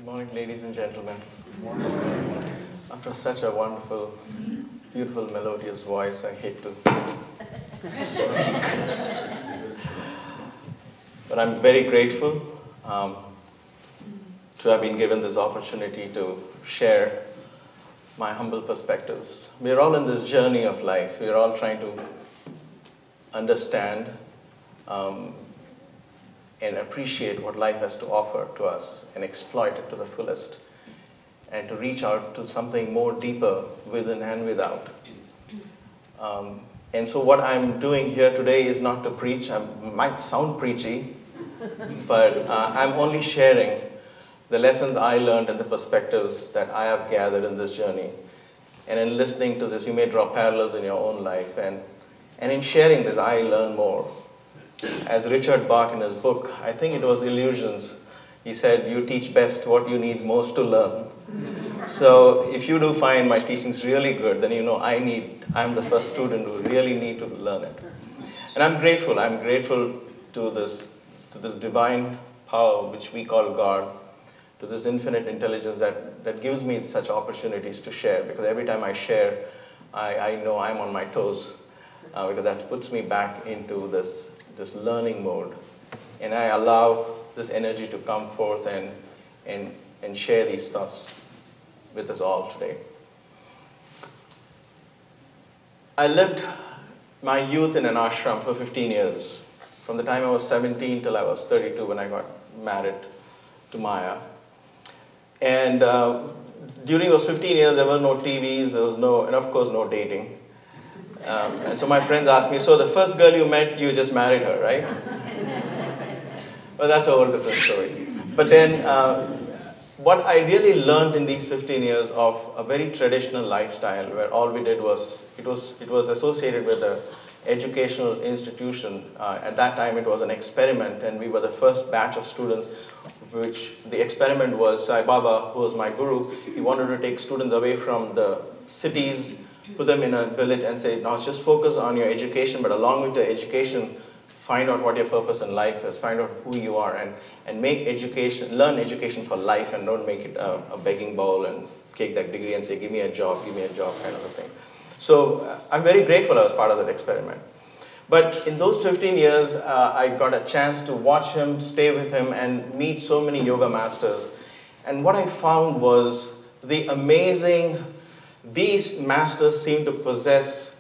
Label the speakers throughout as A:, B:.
A: Morning, ladies and gentlemen. After such a wonderful, beautiful, melodious voice, I hate to speak. But I'm very grateful to have been given this opportunity to share my humble perspectives. We're all in this journey of life. We're all trying to understand and appreciate what life has to offer to us and exploit it to the fullest, and to reach out to something more deeper within and without. And so what I'm doing here today is not to preach. I might sound preachy, but I'm only sharing the lessons I learned and the perspectives that I have gathered in this journey. And in listening to this, you may draw parallels in your own life. And in sharing this, I learn more. As Richard Bach in his book, I think it was Illusions, he said, you teach best what you need most to learn. So if you do find my teachings really good, then you know I'm the first student who really need to learn it. And I'm grateful to this divine power which we call God, to this infinite intelligence that gives me such opportunities to share. Because every time I share, I know I'm on my toes, because that puts me back into this learning mode. And I allow this energy to come forth and share these thoughts with us all today. I lived my youth in an ashram for 15 years, from the time I was 17 till I was 32 when I got married to Maya. And during those 15 years, there were no TVs, and of course no dating. And so my friends asked me, so the first girl you met, you just married her, right? Well, that's a whole different story. But then what I really learned in these 15 years of a very traditional lifestyle, where all we did was, it was associated with an educational institution. At that time, it was an experiment, and we were the first batch of students, which the experiment was Sai Baba, who was my guru. He wanted to take students away from the cities, put them in a village and say, now just focus on your education, but along with the education, find out what your purpose in life is, find out who you are, and learn education for life, and don't make it a begging bowl and take that degree and say, give me a job kind of a thing. So I'm very grateful I was part of that experiment. But in those 15 years, I got a chance to watch him, stay with him, and meet so many yoga masters. And what I found was these masters seem to possess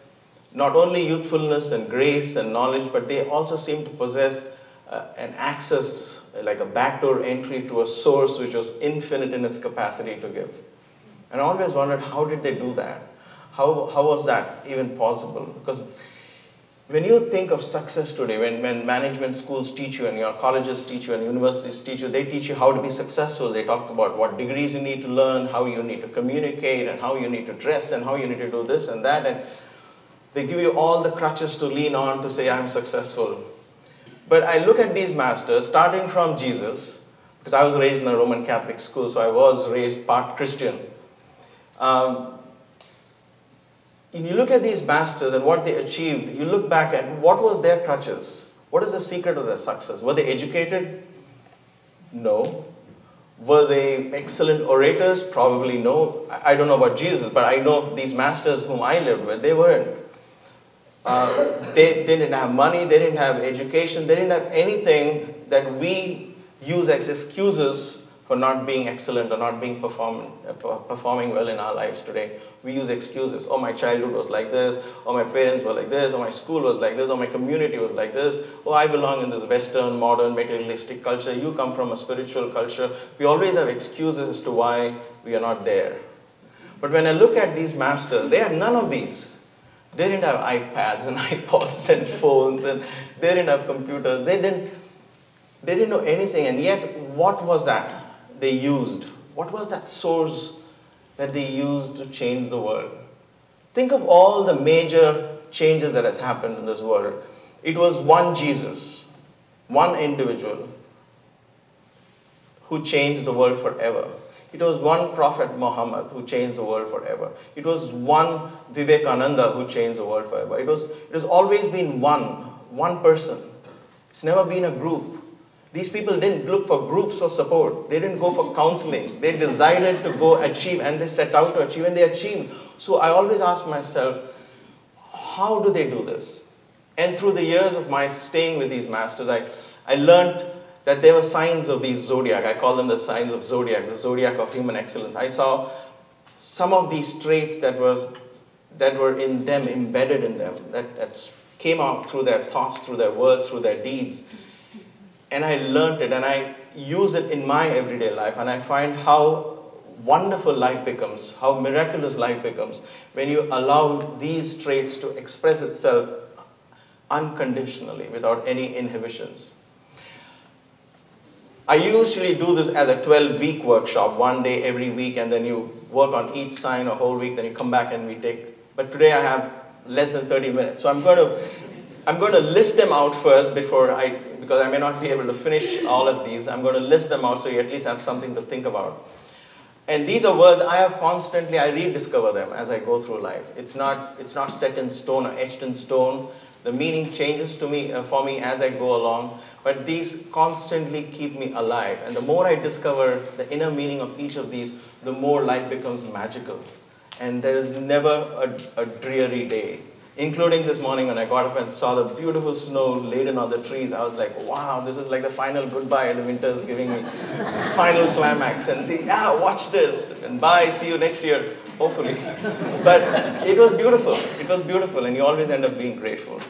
A: not only youthfulness and grace and knowledge, but they also seem to possess an access, like a backdoor entry to a source which was infinite in its capacity to give. And I always wondered, how did they do that? How was that even possible? Because when you think of success today, when management schools teach you, and your colleges teach you, and universities teach you, they teach you how to be successful. They talk about what degrees you need to learn, how you need to communicate, and how you need to dress, and how you need to do this and that. And they give you all the crutches to lean on to say, I'm successful. But I look at these masters, starting from Jesus, because I was raised in a Roman Catholic school, so I was raised part Christian. And you look at these masters and what they achieved, you look back at what was their crutches? What is the secret of their success? Were they educated? No. Were they excellent orators? Probably no. I don't know about Jesus, but I know these masters whom I lived with, they weren't. They didn't have money, they didn't have education, they didn't have anything that we use as excuses for not being excellent or not being performing well in our lives today. We use excuses. Oh, my childhood was like this. Oh, my parents were like this. Oh, my school was like this. Oh, my community was like this. Oh, I belong in this Western, modern, materialistic culture. You come from a spiritual culture. We always have excuses as to why we are not there. But when I look at these masters, they had none of these. They didn't have iPads and iPods and phones, and they didn't have computers. They didn't know anything, and yet what was that they used? What was that source that they used to change the world? Think of all the major changes that has happened in this world. It was one Jesus, one individual who changed the world forever. It was one Prophet Muhammad who changed the world forever. It was one Vivekananda who changed the world forever. It has always been one person. It's never been a group. These people didn't look for groups for support. They didn't go for counseling. They decided to go achieve, and they set out to achieve, and they achieved. So I always ask myself, how do they do this? And through the years of my staying with these masters, I learned that there were signs of these Zodiac. I call them the signs of Zodiac, the Zodiac of human excellence. I saw some of these traits that were in them, embedded in them, that came out through their thoughts, through their words, through their deeds. And I learned it, and I use it in my everyday life, and I find how wonderful life becomes, how miraculous life becomes when you allow these traits to express itself unconditionally, without any inhibitions. I usually do this as a 12-week workshop, one day every week, and then you work on each sign a whole week, then you come back and we take, but today I have less than 30 minutes. So I'm going to list them out first because I may not be able to finish all of these. I'm going to list them out so you at least have something to think about. And these are words I rediscover them as I go through life. It's not set in stone or etched in stone. The meaning changes for me as I go along, but these constantly keep me alive. And the more I discover the inner meaning of each of these, the more life becomes magical. And there is never a dreary day. Including this morning when I got up and saw the beautiful snow laden on the trees, I was like, wow, this is like the final goodbye, and the winter is giving me final climax. And see, watch this, and bye, see you next year, hopefully. But it was beautiful, and you always end up being grateful.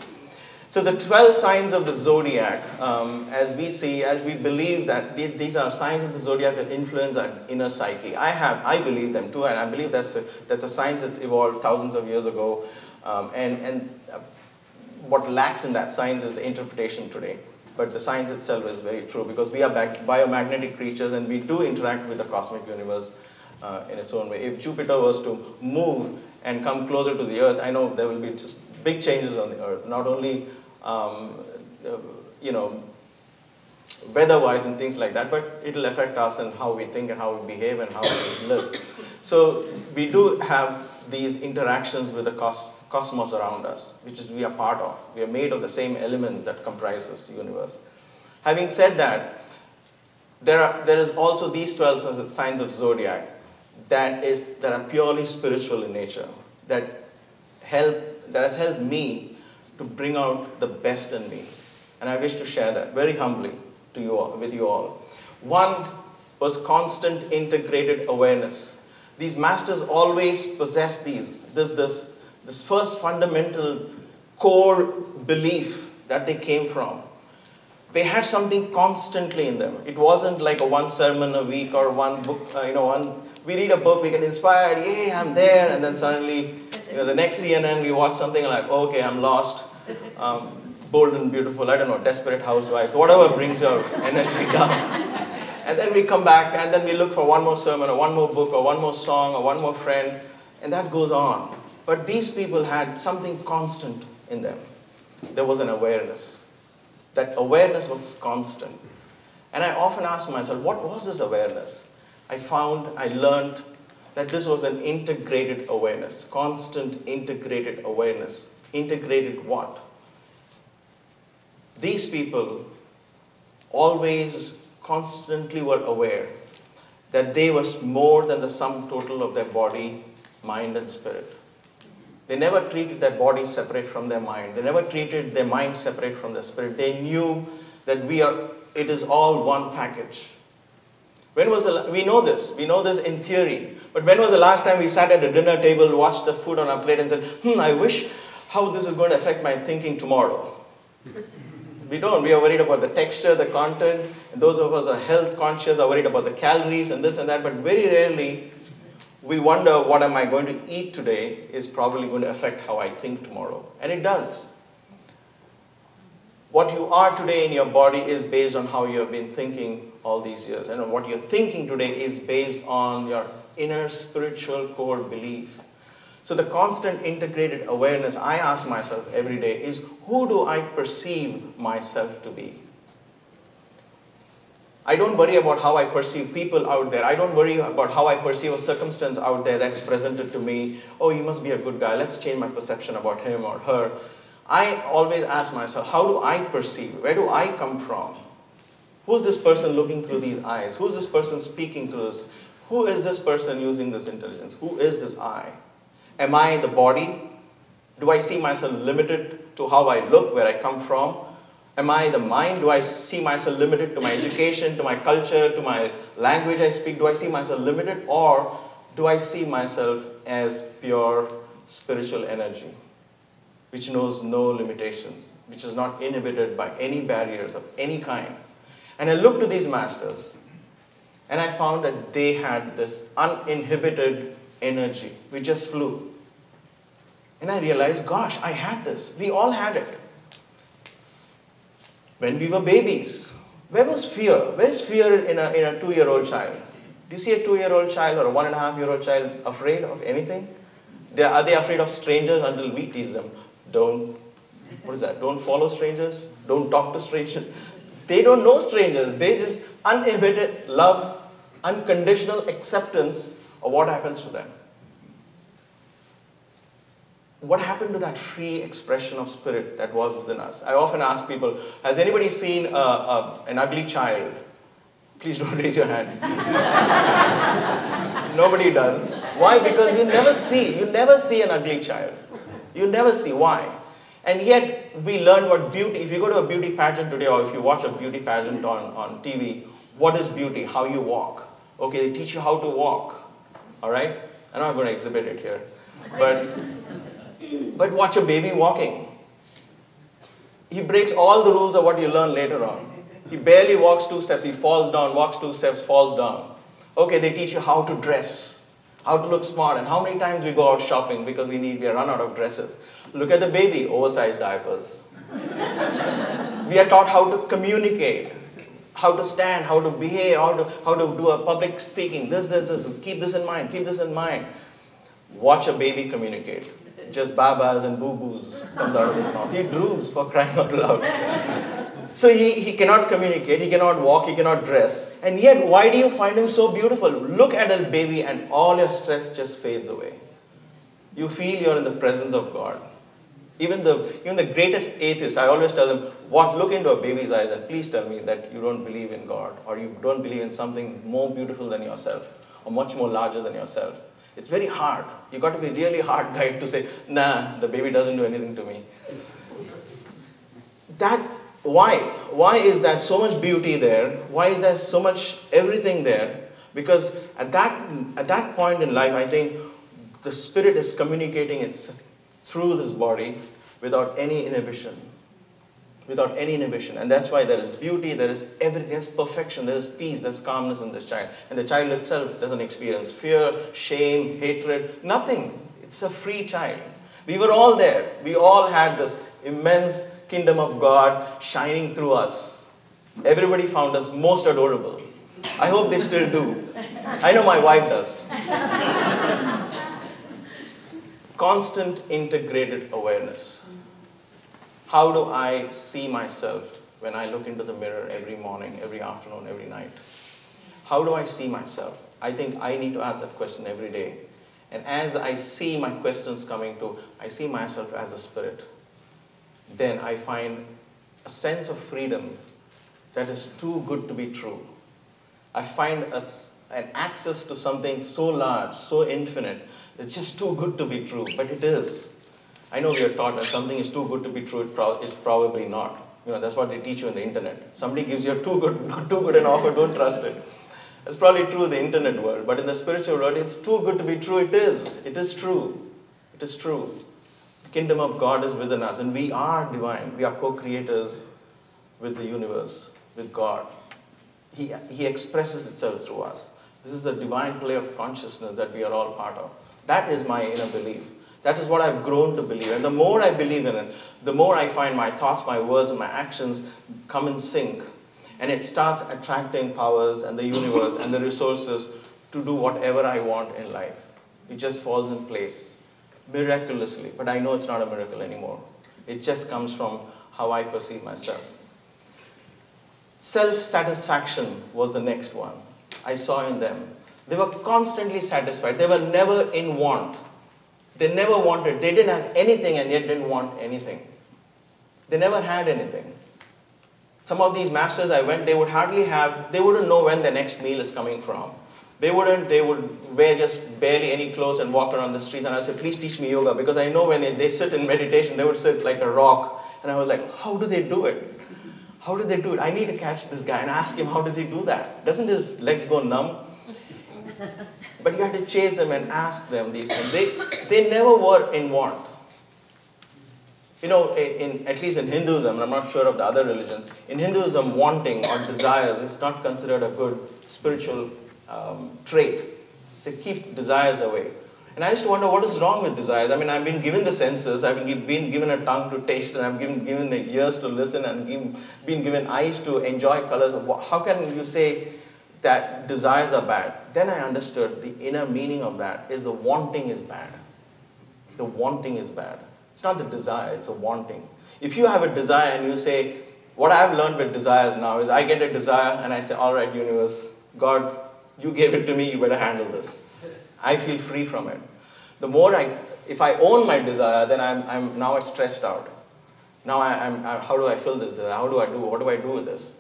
A: So the 12 signs of the Zodiac, as we believe that these are signs of the Zodiac that influence our inner psyche. I believe them too, and I believe that's a science that's evolved thousands of years ago. What lacks in that science is the interpretation today. But the science itself is very true, because we are biomagnetic creatures, and we do interact with the cosmic universe in its own way. If Jupiter was to move and come closer to the Earth, I know there will be just big changes on the Earth, not only weather-wise and things like that, but it'll affect us and how we think and how we behave and how we live. So we do have these interactions with the cosmos around us, which we are part of. We are made of the same elements that comprise this universe. Having said that, there is also these 12 signs of Zodiac that are purely spiritual in nature, that has helped me to bring out the best in me. And I wish to share that very humbly with you all. One was constant integrated awareness. These masters always possess this first fundamental core belief that they came from. They had something constantly in them. It wasn't like a one sermon a week or one book, we read a book, we get inspired, yay, I'm there, and then suddenly, the next CNN, we watch something like, okay, I'm lost, bold and beautiful, I don't know, desperate housewives, whatever brings your energy down. And then we come back, and then we look for one more sermon, or one more book, or one more song, or one more friend, and that goes on. But these people had something constant in them. There was an awareness. That awareness was constant. And I often ask myself, what was this awareness? I learned that this was an integrated awareness, constant integrated awareness. Integrated what? These people always constantly were aware that they were more than the sum total of their body, mind, and spirit. They never treated their body separate from their mind. They never treated their mind separate from their spirit. They knew that it is all one package. We know this in theory, but when was the last time we sat at a dinner table, watched the food on our plate and said, I wish how this is going to affect my thinking tomorrow? We don't. We are worried about the texture, the content, and those of us who are health conscious are worried about the calories and this and that, but very rarely we wonder, what am I going to eat today is probably going to affect how I think tomorrow. And it does. What you are today in your body is based on how you have been thinking all these years. And what you're thinking today is based on your inner spiritual core belief. So the constant integrated awareness I ask myself every day is, who do I perceive myself to be? I don't worry about how I perceive people out there. I don't worry about how I perceive a circumstance out there that is presented to me. Oh, he must be a good guy. Let's change my perception about him or her. I always ask myself, how do I perceive? Where do I come from? Who's this person looking through these eyes? Who's this person speaking to us? Who is this person using this intelligence? Who is this I? Am I the body? Do I see myself limited to how I look, where I come from? Am I the mind? Do I see myself limited to my education, to my culture, to my language I speak? Do I see myself limited? Or do I see myself as pure spiritual energy, which knows no limitations, which is not inhibited by any barriers of any kind? And I looked to these masters, and I found that they had this uninhibited energy. We just flew. And I realized, gosh, I had this. We all had it. When we were babies, where was fear? Where is fear in a 2-year-old child? Do you see a 2-year-old child or a 1.5-year-old child afraid of anything? Are they afraid of strangers until we teach them? Don't follow strangers. Don't talk to strangers. They don't know strangers. They just uninhibited love, unconditional acceptance of what happens to them. What happened to that free expression of spirit that was within us? I often ask people, has anybody seen an ugly child? Please don't raise your hand. Nobody does. Why? Because you never see an ugly child. You never see. Why? And yet, we learn what beauty, if you go to a beauty pageant today, or if you watch a beauty pageant on TV, what is beauty? How you walk. Okay, they teach you how to walk. All right? I'm not going to exhibit it here. But watch a baby walking. He breaks all the rules of what you learn later on. He barely walks 2 steps. He falls down, walks 2 steps, falls down. Okay, they teach you how to dress, how to look smart. And how many times we go out shopping because we run out of dresses. Look at the baby, oversized diapers. We are taught how to communicate, how to stand, how to behave, how to do a public speaking. This. Keep this in mind, keep this in mind. Watch a baby communicate. Just babas and boo-boos comes out of his mouth. He drools, for crying out loud. So he cannot communicate, he cannot walk, he cannot dress. And yet, why do you find him so beautiful? Look at a baby and all your stress just fades away. You feel you're in the presence of God. Even the greatest atheist, I always tell them, look into a baby's eyes and please tell me that you don't believe in God, or you don't believe in something more beautiful than yourself, or much more larger than yourself. It's very hard. You've got to be really hard guy to say, nah, the baby doesn't do anything to me. Why? Why is there so much beauty there? Why is there so much everything there? Because at that point in life, I think the spirit is communicating through this body without any inhibition. Without any inhibition. And that's why there is beauty, there is everything, there's perfection, there is peace, there's calmness in this child. And the child itself doesn't experience fear, shame, hatred, nothing. It's a free child. We were all there. We all had this immense kingdom of God shining through us. Everybody found us most adorable. I hope they still do. I know my wife does. Constant integrated awareness. How do I see myself when I look into the mirror every morning, every afternoon, every night? How do I see myself? I think I need to ask that question every day. And as I see my questions coming to, I see myself as a spirit, then I find a sense of freedom that is too good to be true. I find an access to something so large, so infinite, it's just too good to be true, but it is. I know we are taught that something is too good to be true, it's probably not. That's what they teach you on the internet. Somebody gives you too good an offer, don't trust it. It's probably true in the internet world, but in the spiritual world, it's too good to be true. It is. It is true. It is true. The kingdom of God is within us, and we are divine. We are co-creators with the universe, with God. He expresses itself through us. This is the divine play of consciousness that we are all part of. That is my inner belief. That is what I've grown to believe. And the more I believe in it, the more I find my thoughts, my words, and my actions come in sync. And it starts attracting powers and the universe and the resources to do whatever I want in life. It just falls in place miraculously. But I know it's not a miracle anymore. It just comes from how I perceive myself. Self-satisfaction was the next one I saw in them. They were constantly satisfied. They were never in want. They never wanted. They didn't have anything and yet didn't want anything. They never had anything. Some of these masters I went, they wouldn't know when the next meal is coming from. They would wear just barely any clothes and walk around the streets, and I would say, please teach me yoga, because I know when they sit in meditation, they would sit like a rock, and I was like, how do they do it? How do they do it? I need to catch this guy and ask him, how does he do that? Doesn't his legs go numb? But you have to chase them and ask them these things. They never were in want. You know, at least in Hinduism, and I'm not sure of the other religions, in Hinduism, wanting or desires is not considered a good spiritual trait. So keep desires away. And I used to wonder, what is wrong with desires? I mean, I've been given the senses, I've been given a tongue to taste, and I've been given the ears to listen, and been given eyes to enjoy colors. How can you say that desires are bad? Then I understood the inner meaning of that is the wanting is bad. The wanting is bad. It's not the desire, it's the wanting. If you have a desire and you say, what I've learned with desires now is I get a desire and I say, all right, universe, God, you gave it to me, you better handle this. I feel free from it. The more if I own my desire, then I'm now stressed out. Now how do I fill this desire? What do I do with this?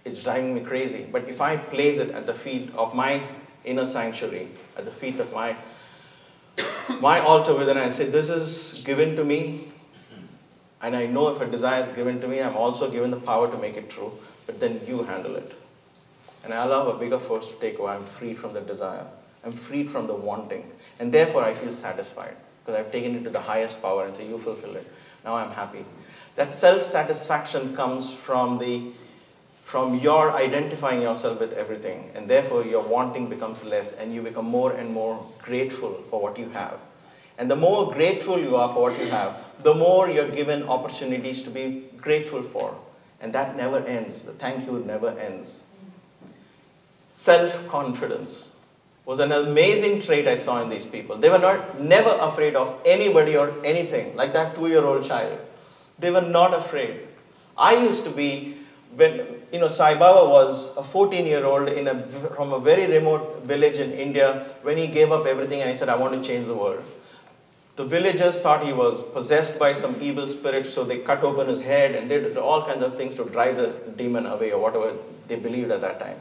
A: It's driving me crazy. But if I place it at the feet of my inner sanctuary, at the feet of my altar within, and say, this is given to me, and I know if a desire is given to me, I'm also given the power to make it true, but then you handle it. And I allow a bigger force to take over. I'm free from the desire. I'm freed from the wanting. And therefore I feel satisfied, because I've taken it to the highest power and say, you fulfill it. Now I'm happy. That self-satisfaction comes from your identifying yourself with everything, and therefore your wanting becomes less, and you become more and more grateful for what you have. And the more grateful you are for what you have, the more you're given opportunities to be grateful for. And that never ends. The thank you never ends. Self-confidence was an amazing trait I saw in these people. They were never afraid of anybody or anything, like that 2-year-old child. They were not afraid. I used to be, when, Sai Baba was a 14-year-old from a very remote village in India, when he gave up everything and he said, I want to change the world. The villagers thought he was possessed by some evil spirit, so they cut open his head and did all kinds of things to drive the demon away, or whatever they believed at that time.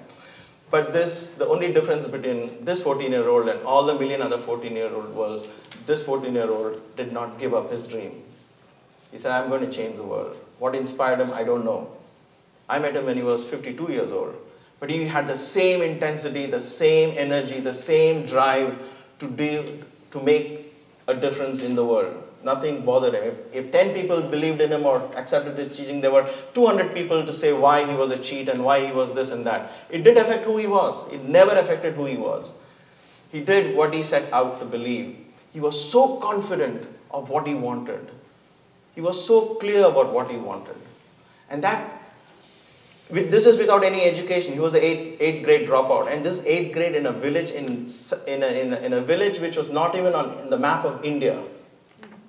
A: But the only difference between this 14-year-old and all the million other 14-year-olds was this 14-year-old did not give up his dream. He said, I'm going to change the world. What inspired him, I don't know. I met him when he was 52 years old. But he had the same intensity, the same energy, the same drive to make a difference in the world. Nothing bothered him. If 10 people believed in him or accepted his teaching, there were 200 people to say why he was a cheat and why he was this and that. It didn't affect who he was. It never affected who he was. He did what he set out to believe. He was so confident of what he wanted. He was so clear about what he wanted. And this is without any education. He was an eighth grade dropout. And this 8th grade in a village, in a village which was not even on the map of India.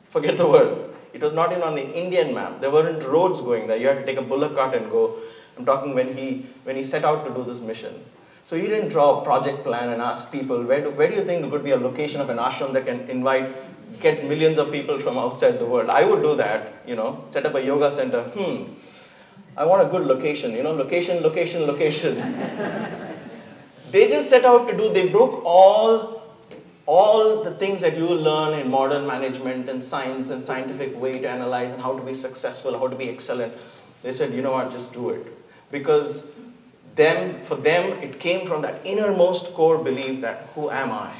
A: Forget the world. It was not even on the Indian map. There weren't roads going there. You had to take a bullock cart and go. I'm talking when he set out to do this mission. So he didn't draw a project plan and ask people, where do you think could be a location of an ashram that can get millions of people from outside the world? I would do that, set up a yoga center. I want a good location, location. They just set out to do, they broke all the things that you will learn in modern management and science and scientific way to analyze and how to be successful, how to be excellent. They said, you know what, just do it. Because for them, it came from that innermost core belief that, who am I?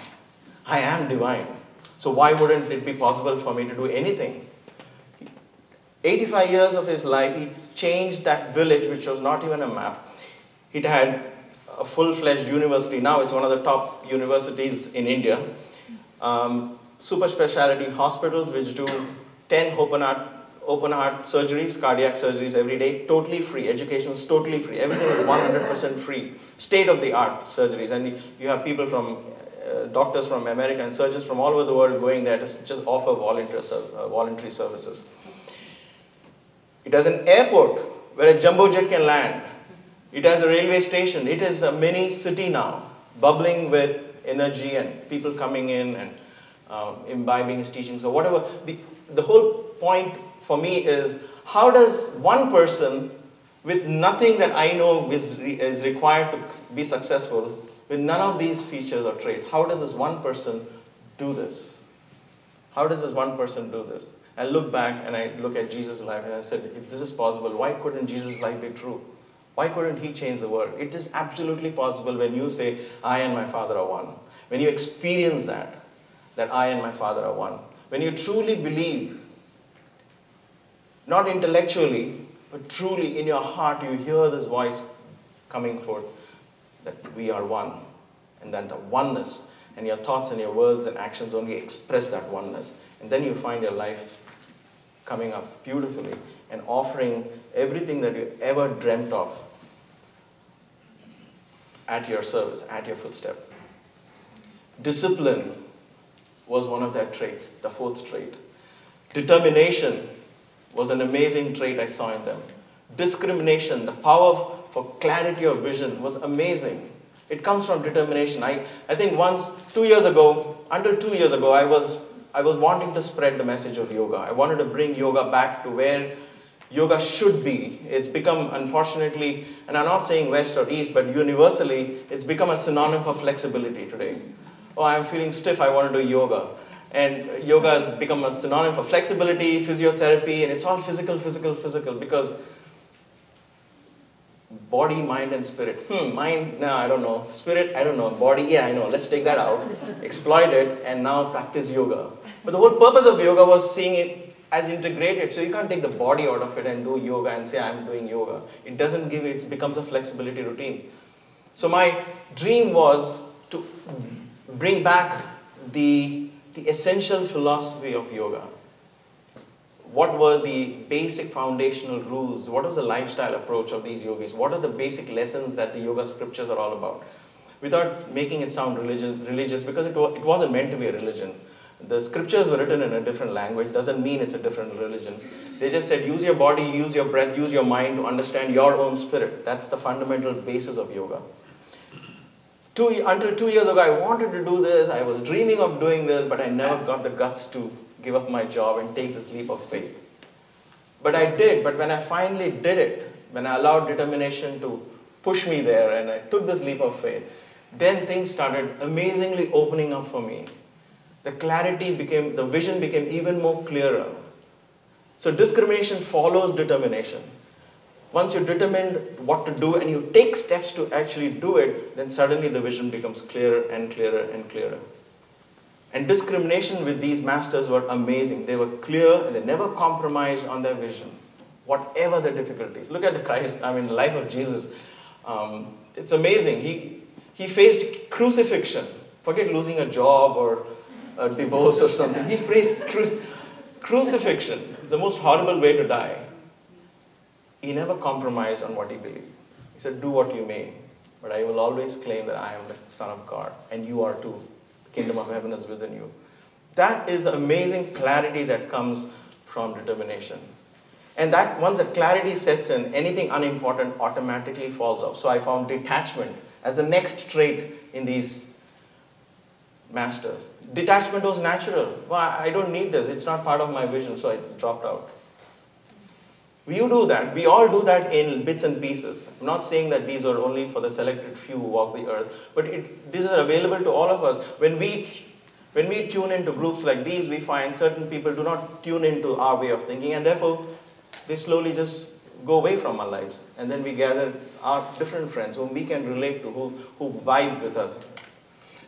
A: I am divine. So why wouldn't it be possible for me to do anything? 85 years of his life, he changed that village, which was not even a map. It had a full-fledged university. Now it's one of the top universities in India. Super specialty hospitals which do 10 open heart surgeries, cardiac surgeries every day, totally free. Education is totally free. Everything is 100% free. State-of-the-art surgeries. And you have people from, doctors from America and surgeons from all over the world going there to just offer voluntary services. It has an airport where a jumbo jet can land. It has a railway station. It is a mini city now, bubbling with energy and people coming in and imbibing his teachings or whatever. The whole point for me is, how does one person with nothing that I know is required to be successful, with none of these features or traits, how does this one person do this? How does this one person do this? I look back and I look at Jesus' life and I said, if this is possible, why couldn't Jesus' life be true? Why couldn't he change the world? It is absolutely possible when you say, I and my Father are one. When you experience that I and my Father are one. When you truly believe, not intellectually, but truly in your heart, you hear this voice coming forth that we are one. And that the oneness and your thoughts and your words and actions only express that oneness. And then you find your life coming up beautifully and offering everything that you ever dreamt of at your service, at your footstep. Discipline was one of their traits, the fourth trait. Determination was an amazing trait I saw in them. Discrimination, the power for clarity of vision was amazing. It comes from determination. I think until 2 years ago, I was wanting to spread the message of yoga. I wanted to bring yoga back to where yoga should be. It's become, unfortunately, and I'm not saying west or east, but universally, it's become a synonym for flexibility today. Oh, I'm feeling stiff, I want to do yoga. And yoga has become a synonym for flexibility, physiotherapy, and it's all physical, because body, mind, and spirit. Mind, no, I don't know. Spirit, I don't know. Body, yeah, I know. Let's take that out. Exploit it, and now practice yoga. But the whole purpose of yoga was seeing it as integrated. So you can't take the body out of it and do yoga and say, I'm doing yoga. It doesn't give it becomes a flexibility routine. So my dream was to bring back the essential philosophy of yoga. What were the basic foundational rules? What was the lifestyle approach of these yogis? What are the basic lessons that the yoga scriptures are all about? Without making it sound religious, because it wasn't meant to be a religion. The scriptures were written in a different language. Doesn't mean it's a different religion. They just said, use your body, use your breath, use your mind to understand your own spirit. That's the fundamental basis of yoga. Until 2 years ago, I wanted to do this. I was dreaming of doing this, but I never got the guts to give up my job and take this leap of faith. But I did. But when I finally did it, when I allowed determination to push me there and I took this leap of faith, then things started amazingly opening up for me. The vision became even more clearer. So discrimination follows determination. Once you're determined what to do and you take steps to actually do it, then suddenly the vision becomes clearer and clearer and clearer. And discrimination with these masters were amazing. They were clear and they never compromised on their vision, whatever the difficulties. Look at the life of Jesus. It's amazing. He faced crucifixion. Forget losing a job or a divorce or something. He faced crucifixion. It's the most horrible way to die. He never compromised on what he believed. He said, do what you may, but I will always claim that I am the Son of God, and you are too. The kingdom of heaven is within you. That is the amazing clarity that comes from determination. And that once that clarity sets in, anything unimportant automatically falls off. So I found detachment as the next trait in these masters. Detachment was natural. Well, I don't need this. It's not part of my vision, so it's dropped out. You do that. We all do that in bits and pieces. I'm not saying that these are only for the selected few who walk the earth, but these are available to all of us. When we tune into groups like these, we find certain people do not tune into our way of thinking, and therefore they slowly just go away from our lives. And then we gather our different friends whom we can relate to, who vibe with us.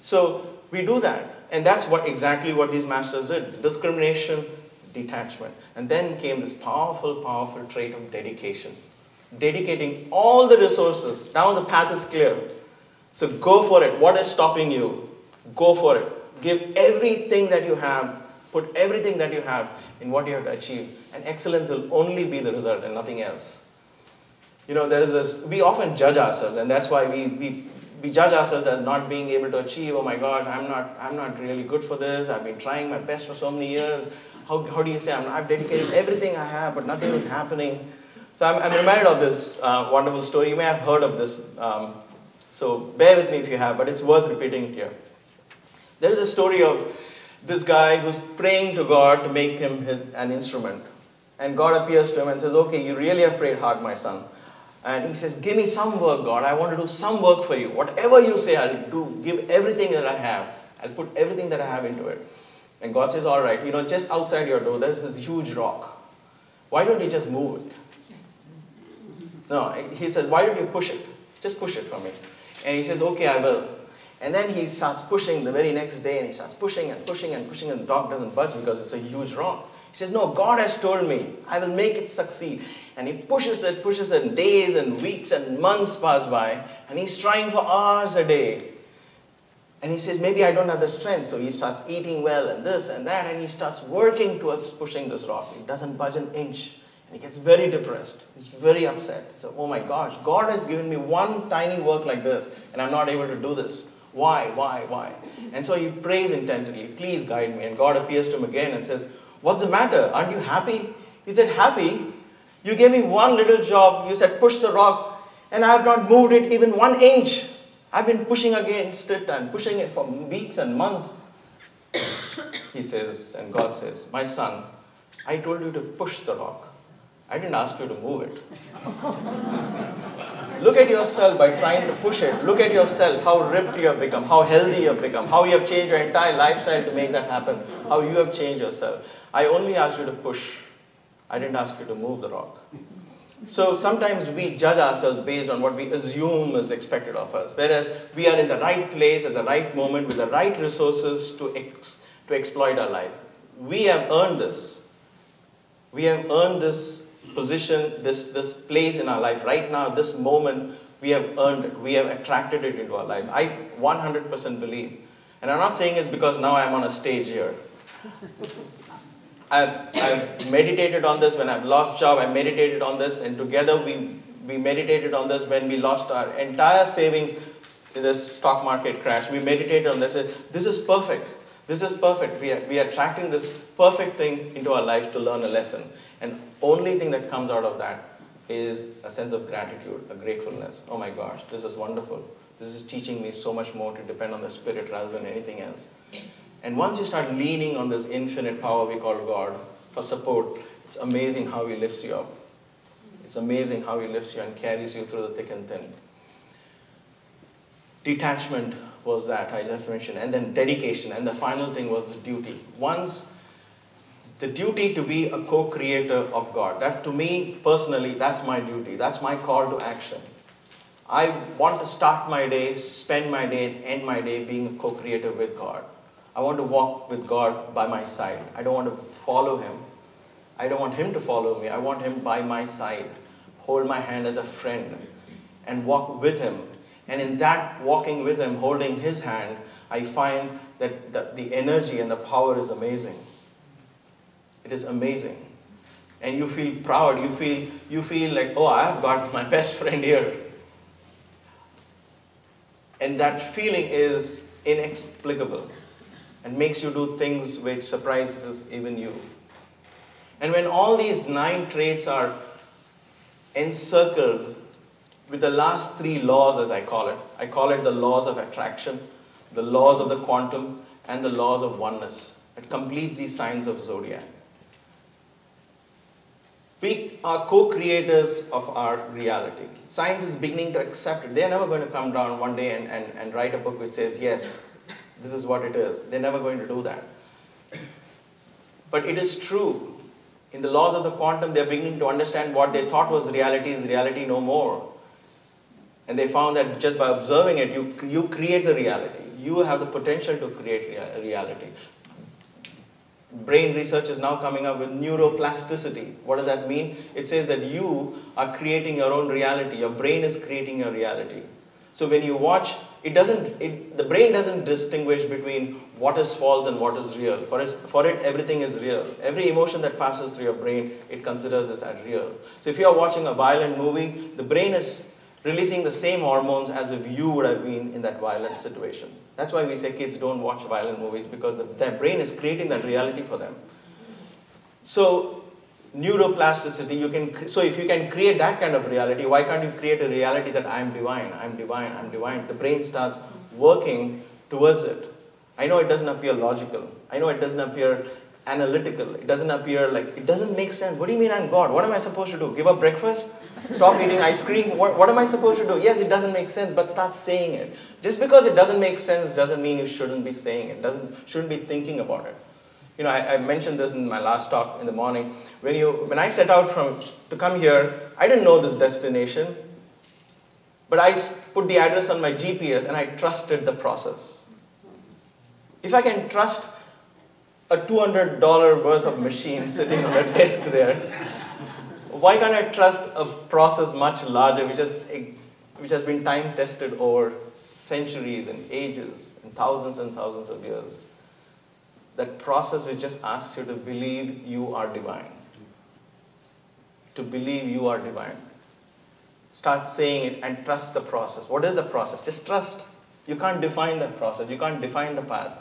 A: So we do that. And that's exactly what these masters did. Discrimination, detachment. And then came this powerful, powerful trait of dedication. Dedicating all the resources. Now the path is clear. So go for it. What is stopping you? Go for it. Give everything that you have. Put everything that you have in what you have to achieve. And excellence will only be the result and nothing else. We often judge ourselves, and that's why we judge ourselves as not being able to achieve. Oh my God, I'm not really good for this. I've been trying my best for so many years. How do you say I've dedicated everything I have, but nothing is happening? So I'm reminded of this wonderful story. You may have heard of this. So bear with me if you have, but it's worth repeating it here. There is a story of this guy who's praying to God to make him an instrument. And God appears to him and says, okay, you really have prayed hard, my son. And he says, give me some work, God. I want to do some work for you. Whatever you say, I'll do. Give everything that I have. I'll put everything that I have into it. And God says, all right, just outside your door, there's this huge rock. Why don't you just move it? No, he says, why don't you push it? Just push it for me. And he says, okay, I will. And then he starts pushing the very next day, and he starts pushing and pushing and pushing, and the rock doesn't budge because it's a huge rock. He says, no, God has told me, I will make it succeed. And he pushes it, and days and weeks and months pass by, and he's trying for hours a day. And he says, maybe I don't have the strength. So he starts eating well and this and that, and he starts working towards pushing this rock. It doesn't budge an inch. And he gets very depressed. He's very upset. He says, oh my gosh, God has given me one tiny work like this, and I'm not able to do this. Why? And so he prays intently, please guide me. And God appears to him again and says, what's the matter? Aren't you happy? He said, happy? You gave me one little job. You said, push the rock, and I have not moved it even 1 inch. I've been pushing against it and pushing it for weeks and months. He says, and God says, my son, I told you to push the rock. I didn't ask you to move it. Look at yourself by trying to push it. Look at yourself, how ripped you have become, how healthy you have become, how you have changed your entire lifestyle to make that happen, how you have changed yourself. I only asked you to push. I didn't ask you to move the rock. So sometimes we judge ourselves based on what we assume is expected of us, whereas we are in the right place at the right moment with the right resources to exploit our life. We have earned this. We have earned this position, this place in our life. Right now, this moment, we have earned it. We have attracted it into our lives. I 100% believe. And I'm not saying it's because now I'm on a stage here. I've meditated on this when I've lost job. I meditated on this, and together we meditated on this when we lost our entire savings in this stock market crash. We meditated on this. This is perfect. This is perfect. We are attracting this perfect thing into our life to learn a lesson. And only thing that comes out of that is a sense of gratitude, a gratefulness. Oh my gosh, this is wonderful. This is teaching me so much more to depend on the Spirit rather than anything else. And once you start leaning on this infinite power we call God for support, it's amazing how He lifts you up. It's amazing how He lifts you and carries you through the thick and thin. Detachment was that I just mentioned, and then dedication, and the final thing was the duty. Once, the duty to be a co-creator of God. That to me, personally, that's my duty. That's my call to action. I want to start my day, spend my day, and end my day being a co-creator with God. I want to walk with God by my side. I don't want to follow Him. I don't want Him to follow me. I want Him by my side. Hold my hand as a friend and walk with Him. And in that walking with Him, holding His hand, I find that the energy and the power is amazing. It is amazing. And you feel proud. You feel like, oh, I have got my best friend here. And that feeling is inexplicable and makes you do things which surprises even you. And when all these 9 traits are encircled with the last 3 laws, as I call it the laws of attraction, the laws of the quantum, and the laws of oneness. It completes these signs of Zodiac. We are co-creators of our reality. Science is beginning to accept it. They're never going to come down one day and write a book which says, yes, this is what it is. They're never going to do that. But it is true. In the laws of the quantum, they're beginning to understand what they thought was reality is reality no more. And they found that just by observing it, you create the reality. You have the potential to create reality. Brain research is now coming up with neuroplasticity. What does that mean? It says that you are creating your own reality. Your brain is creating your reality. So when you watch, the brain doesn't distinguish between what is false and what is real. For it, everything is real. Every emotion that passes through your brain, it considers as real. So if you are watching a violent movie, the brain is releasing the same hormones as if you would have been in that violent situation. That's why we say kids don't watch violent movies, because their brain is creating that reality for them. So neuroplasticity, so if you can create that kind of reality, why can't you create a reality that I'm divine, I'm divine, I'm divine? The brain starts working towards it. I know it doesn't appear logical. I know it doesn't appear analytical. It doesn't appear like, it doesn't make sense. What do you mean I'm God? What am I supposed to do? Give up breakfast? Stop eating ice cream? What am I supposed to do? Yes, it doesn't make sense, but start saying it. Just because it doesn't make sense doesn't mean you shouldn't be saying it. Shouldn't be thinking about it. You know, I mentioned this in my last talk in the morning. When I set out to come here, I didn't know this destination, but I put the address on my GPS and I trusted the process. If I can trust a $200 worth of machine sitting on a desk there, why can't I trust a process much larger, which has been time tested over centuries and ages and thousands of years? That process which just asks you to believe you are divine. To believe you are divine. Start saying it and trust the process. What is the process? Just trust. You can't define that process. You can't define the path.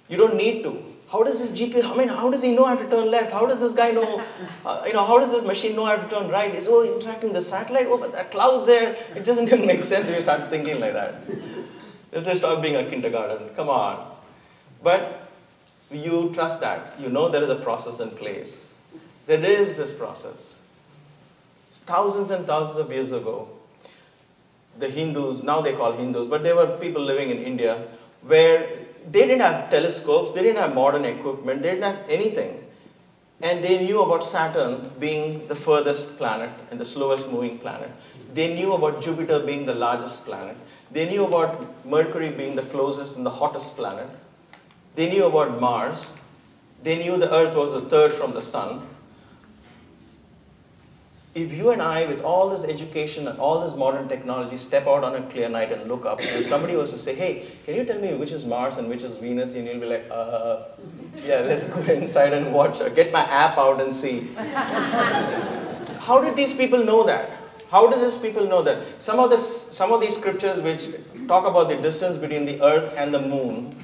A: You don't need to. How does this GPS, how does he know how to turn left? How does this guy know, how does this machine know how to turn right? Is it interacting with the satellite? Oh, but that cloud's there. It doesn't even make sense if you start thinking like that. Let's just stop being a kindergarten. Come on. But you trust that. You know there is a process in place. There is this process. Thousands and thousands of years ago, the Hindus, now they call Hindus, but there were people living in India where they didn't have telescopes, they didn't have modern equipment, they didn't have anything. And they knew about Saturn being the furthest planet and the slowest moving planet. They knew about Jupiter being the largest planet. They knew about Mercury being the closest and the hottest planet. They knew about Mars. They knew the Earth was the third from the sun. If you and I, with all this education and all this modern technology, step out on a clear night and look up, and somebody was to say, hey, can you tell me which is Mars and which is Venus? And you'll be like, yeah, let's go inside and watch, or get my app out and see. How did these people know that? How did these people know that? Some of these scriptures which talk about the distance between the Earth and the moon,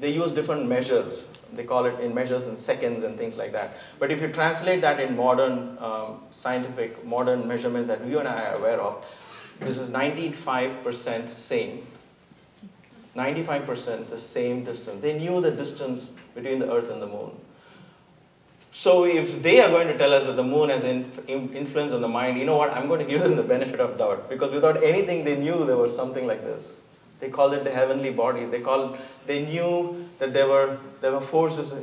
A: they use different measures. They call it in measures in seconds and things like that. But if you translate that in modern scientific, modern measurements that you and I are aware of, this is 95% same. 95% the same distance. They knew the distance between the Earth and the moon. So if they are going to tell us that the moon has influence on the mind, you know what, I'm going to give them the benefit of doubt. Because without anything, they knew there was something like this. They called it the heavenly bodies. They knew that there were forces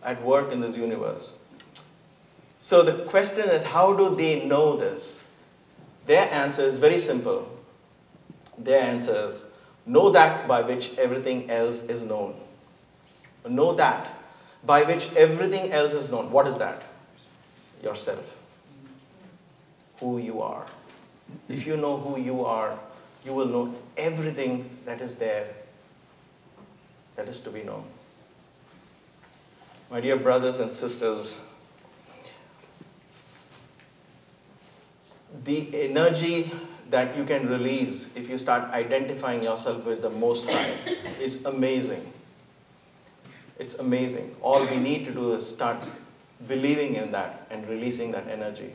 A: at work in this universe. So the question is, how do they know this? Their answer is very simple. Their answer is, know that by which everything else is known. Know that by which everything else is known. What is that? Yourself. Who you are. If you know who you are, you will know everything that is there, that is to be known. My dear brothers and sisters, the energy that you can release if you start identifying yourself with the Most High is amazing. It's amazing. All we need to do is start believing in that and releasing that energy.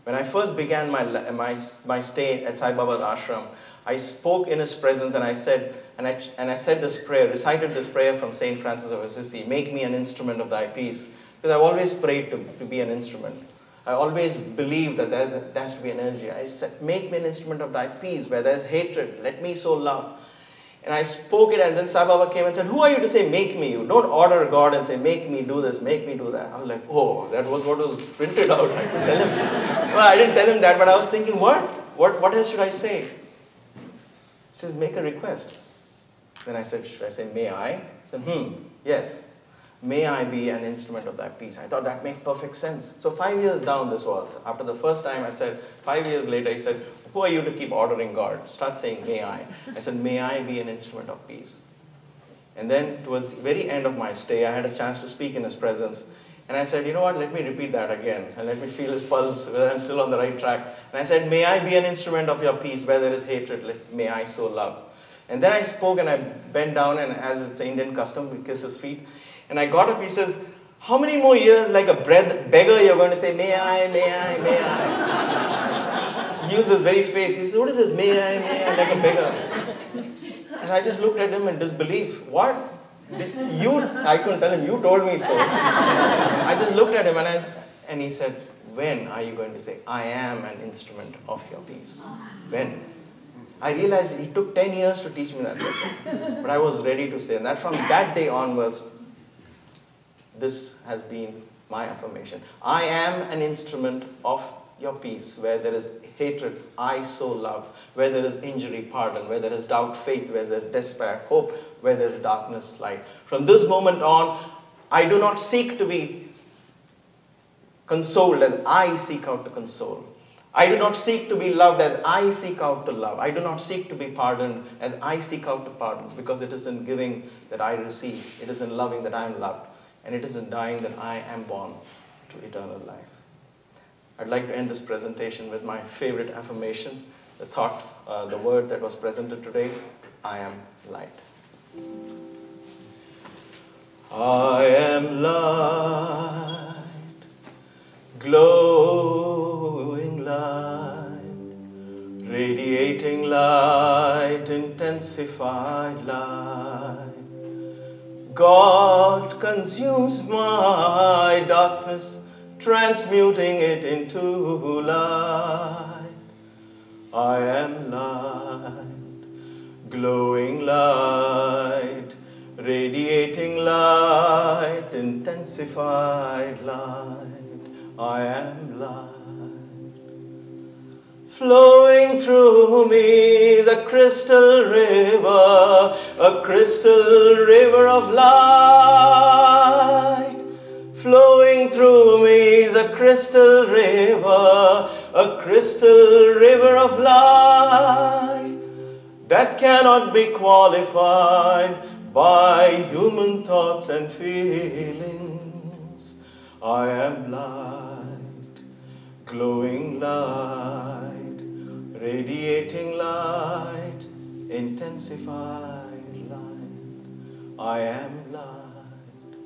A: When I first began my stay at Sai Baba's ashram, I spoke in his presence and I said this prayer, recited this prayer from St. Francis of Assisi, make me an instrument of thy peace. Because I've always prayed to be an instrument. I always believed that there has to be an energy. I said, make me an instrument of thy peace. Where there is hatred, let me sow love. And I spoke it, and then Sai Baba came and said, who are you to say, make me? You don't order God and say, make me do this, make me do that. I was like, oh, that was what was printed out. I didn't tell him. Well, I didn't tell him that, but I was thinking, what else should I say? He says, make a request. Then I said, should I say, may I? He said, yes. May I be an instrument of thy peace. I thought that makes perfect sense. So 5 years down this was. After the first time I said, 5 years later he said, who are you to keep ordering God? Start saying, may I. I said, may I be an instrument of peace. And then towards the very end of my stay, I had a chance to speak in his presence. And I said, you know what, let me repeat that again. And let me feel his pulse, whether I'm still on the right track. And I said, may I be an instrument of your peace where there is hatred. May I sow love. And then I spoke and I bent down, and as it's Indian custom, we kiss his feet. And I got up, he says, how many more years like a beggar you're going to say, may I, may I, may I? He used his very face. He says, what is this, may I, like a beggar? And I just looked at him in disbelief. What? I couldn't tell him, you told me so. I just looked at him and he said, when are you going to say, I am an instrument of your peace? When? I realized he took 10 years to teach me that lesson. But I was ready to say, and that from that day onwards, this has been my affirmation. I am an instrument of your peace. Where there is hatred, I sow love. Where there is injury, pardon. Where there is doubt, faith. Where there is despair, hope. Where there is darkness, light. From this moment on, I do not seek to be consoled as I seek out to console. I do not seek to be loved as I seek out to love. I do not seek to be pardoned as I seek out to pardon, because it is in giving that I receive. It is in loving that I am loved. And it is in dying that I am born to eternal life. I'd like to end this presentation with my favorite affirmation, the thought, the word that was presented today, I am light. I am light, glowing light, radiating light, intensified light. God consumes my darkness, transmuting it into light. I am light, glowing light, radiating light, intensified light. I am light. Flowing through me is a crystal river of light. Flowing through me is a crystal river of light that cannot be qualified by human thoughts and feelings. I am light, glowing light, radiating light, intensified light. I am light.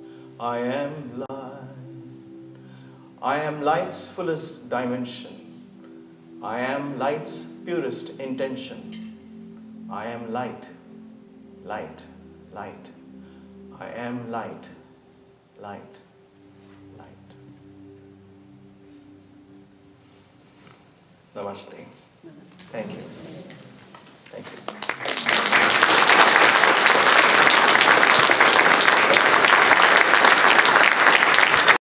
A: I am light. I am light's fullest dimension. I am light's purest intention. I am light, light, light. I am light, light, light. Namaste. Thank you. Thank you.